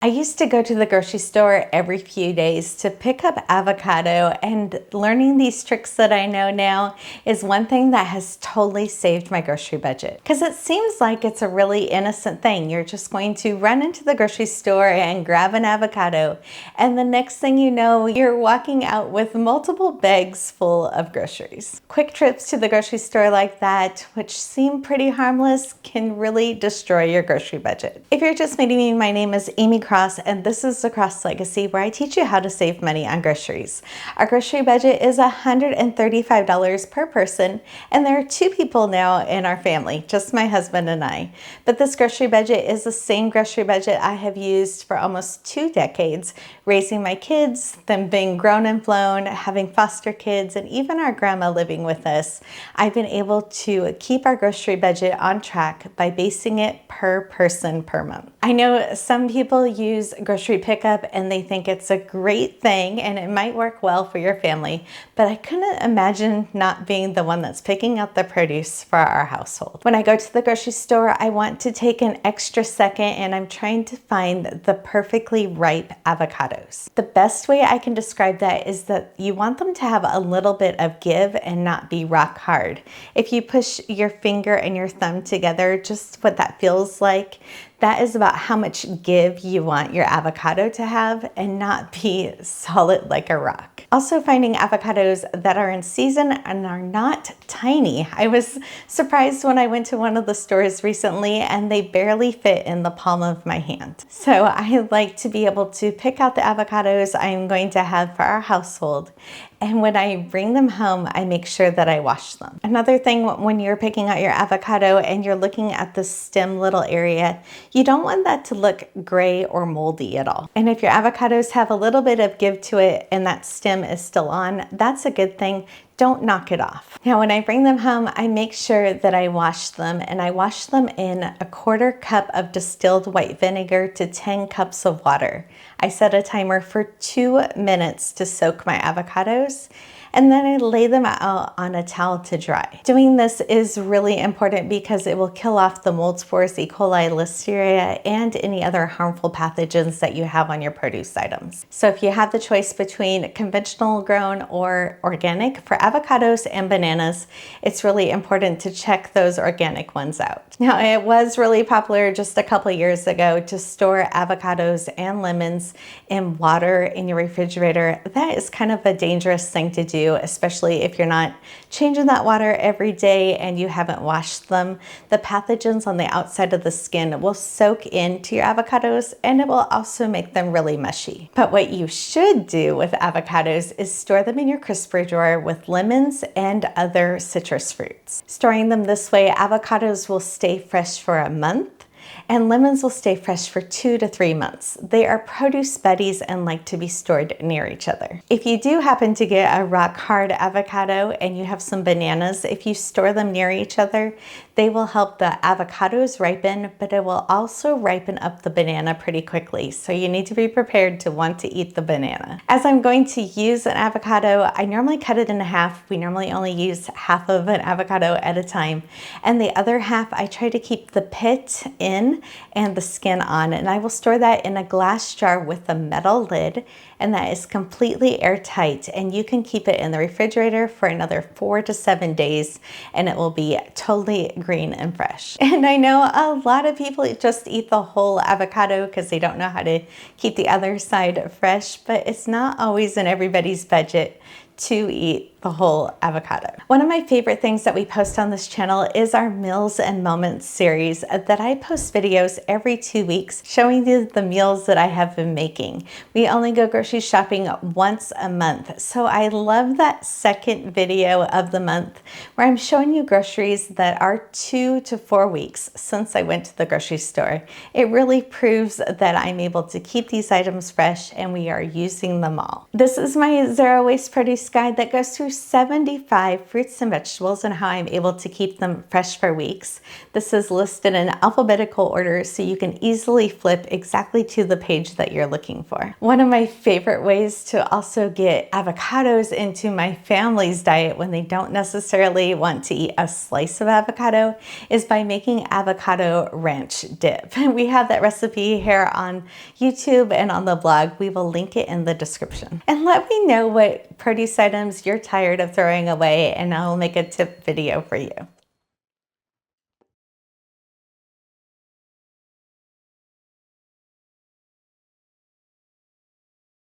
I used to go to the grocery store every few days to pick up avocado, and learning these tricks that I know now is one thing that has totally saved my grocery budget. Because it seems like it's a really innocent thing. You're just going to run into the grocery store and grab an avocado, and the next thing you know, you're walking out with multiple bags full of groceries. Quick trips to the grocery store like that, which seem pretty harmless, can really destroy your grocery budget. If you're just meeting me, my name is Amy Cross, and this is The Cross Legacy, where I teach you how to save money on groceries. Our grocery budget is $135 per person, and there are 2 people now in our family, just my husband and I. But this grocery budget is the same grocery budget I have used for almost 2 decades, raising my kids, them being grown and flown, having foster kids, and even our grandma living with us. I've been able to keep our grocery budget on track by basing it per person per month. I know some people use grocery pickup and they think it's a great thing and it might work well for your family, but I couldn't imagine not being the one that's picking out the produce for our household. When I go to the grocery store, I want to take an extra second and I'm trying to find the perfectly ripe avocados. The best way I can describe that is that you want them to have a little bit of give and not be rock hard. If you push your finger and your thumb together, just what that feels like, that is about how much give you want your avocado to have and not be solid like a rock. Also, finding avocados that are in season and are not tiny. I was surprised when I went to one of the stores recently and they barely fit in the palm of my hand. So I like to be able to pick out the avocados I'm going to have for our household. And when I bring them home, I make sure that I wash them. Another thing, when you're picking out your avocado and you're looking at the stem little area, you don't want that to look gray or moldy at all. And if your avocados have a little bit of give to it and that stem is still on, that's a good thing. Don't knock it off. Now, when I bring them home, I make sure that I wash them, and I wash them in a 1/4 cup of distilled white vinegar to 10 cups of water. I set a timer for 2 minutes to soak my avocados, and then I lay them out on a towel to dry. Doing this is really important because it will kill off the mold spores, E. coli, Listeria, and any other harmful pathogens that you have on your produce items. So if you have the choice between conventional grown or organic for avocados and bananas, it's really important to check those organic ones out. Now, it was really popular just a couple years ago to store avocados and lemons in water in your refrigerator. That is kind of a dangerous thing to do, especially if you're not changing that water every day and you haven't washed them. The pathogens on the outside of the skin will soak into your avocados and it will also make them really mushy. But what you should do with avocados is store them in your crisper drawer with lemons and other citrus fruits. Storing them this way, avocados will stay fresh for a month, and lemons will stay fresh for 2 to 3 months. They are produce buddies and like to be stored near each other. If you do happen to get a rock hard avocado and you have some bananas, if you store them near each other, they will help the avocados ripen, but it will also ripen up the banana pretty quickly. So you need to be prepared to want to eat the banana. As I'm going to use an avocado, I normally cut it in half. We normally only use half of an avocado at a time. And the other half, I try to keep the pit in and the skin on, and I will store that in a glass jar with a metal lid, and that is completely airtight, and you can keep it in the refrigerator for another 4 to 7 days and it will be totally green and fresh. And I know a lot of people just eat the whole avocado because they don't know how to keep the other side fresh, but it's not always in everybody's budget to eat the whole avocado. One of my favorite things that we post on this channel is our Meals and Moments series that I post videos every 2 weeks showing you the meals that I have been making. We only go grocery shopping once a month, so I love that second video of the month where I'm showing you groceries that are 2 to 4 weeks since I went to the grocery store. It really proves that I'm able to keep these items fresh and we are using them all. This is my zero waste produce guide that goes through through 75 fruits and vegetables and how I'm able to keep them fresh for weeks. This is listed in alphabetical order so you can easily flip exactly to the page that you're looking for. One of my favorite ways to also get avocados into my family's diet when they don't necessarily want to eat a slice of avocado is by making avocado ranch dip. We have that recipe here on YouTube and on the blog. We will link it in the description. And let me know what produce items you're tired of throwing away and I'll make a tip video for you.